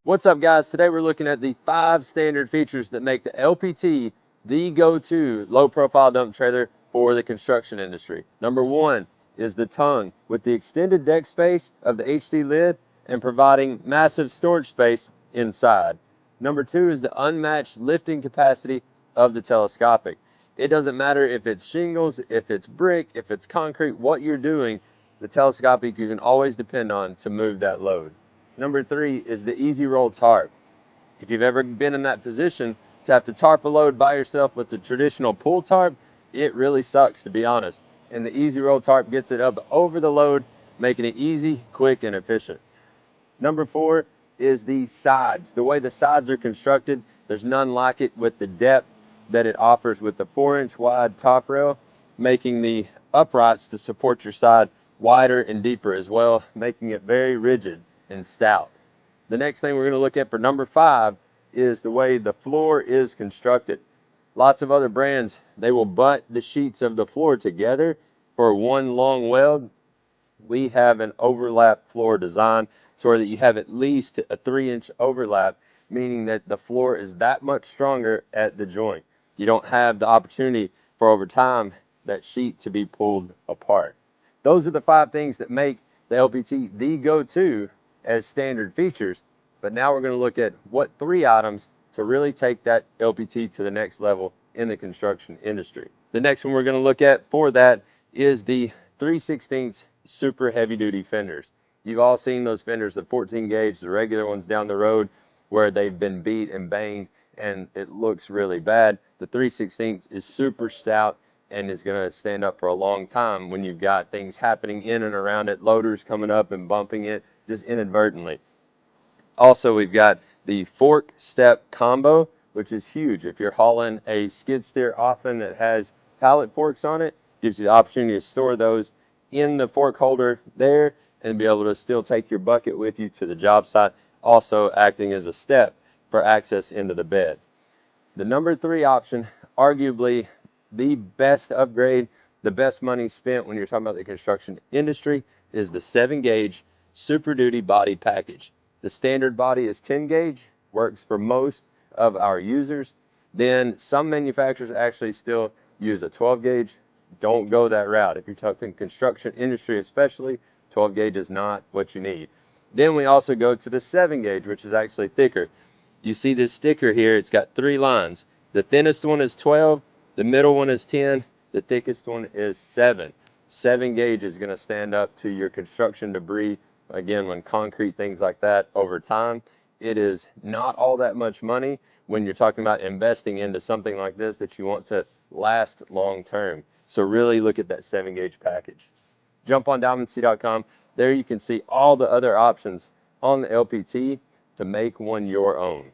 What's up, guys? Today we're looking at the 5 standard features that make the LPT the go-to low-profile dump trailer for the construction industry. Number 1 is the tongue with the extended deck space of the HD lid and providing massive storage space inside. Number 2 is the unmatched lifting capacity of the Telescopic. It doesn't matter if it's shingles, if it's brick, if it's concrete, what you're doing, the Telescopic you can always depend on to move that load. Number 3 is the easy roll tarp. If you've ever been in that position to have to tarp a load by yourself with the traditional pull tarp, it really sucks, to be honest. And the easy roll tarp gets it up over the load, making it easy, quick, and efficient. Number 4 is the sides. The way the sides are constructed, there's none like it with the depth that it offers with the 4-inch wide top rail, making the uprights to support your side wider and deeper as well, making it very rigid and stout. The next thing we're going to look at for number 5 is the way the floor is constructed. Lots of other brands, they will butt the sheets of the floor together for one long weld. We have an overlap floor design so that you have at least a 3-inch overlap, meaning that the floor is that much stronger at the joint. You don't have the opportunity for over time that sheet to be pulled apart. Those are the 5 things that make the LPT the go-to as standard features. But now we're going to look at what 3 items to really take that LPT to the next level in the construction industry. The next one we're going to look at for that is the 3/16 super heavy duty fenders. You've all seen those fenders, the 14 gauge, the regular ones down the road where they've been beat and banged and it looks really bad. The 3/16 is super stout and is going to stand up for a long time when you've got things happening in and around it, loaders coming up and bumping it just inadvertently. Also, we've got the fork step combo, which is huge. If you're hauling a skid steer often that has pallet forks on it, gives you the opportunity to store those in the fork holder there and be able to still take your bucket with you to the job site, also acting as a step for access into the bed. The number 3 option, arguably the best upgrade, the best money spent when you're talking about the construction industry, is the 7-gauge Super Duty body package. The standard body is 10 gauge, works for most of our users. Then some manufacturers actually still use a 12 gauge. Don't go that route. If you're talking construction industry especially, 12 gauge is not what you need. Then we also go to the 7 gauge, which is actually thicker. You see this sticker here, it's got 3 lines. The thinnest one is 12, the middle one is 10, the thickest one is 7. 7 gauge is going to stand up to your construction debris, again, when concrete, things like that, over time. It is not all that much money when you're talking about investing into something like this that you want to last long term. So really look at that 7 gauge package. Jump on diamondc.com. There you can see all the other options on the LPT to make one your own.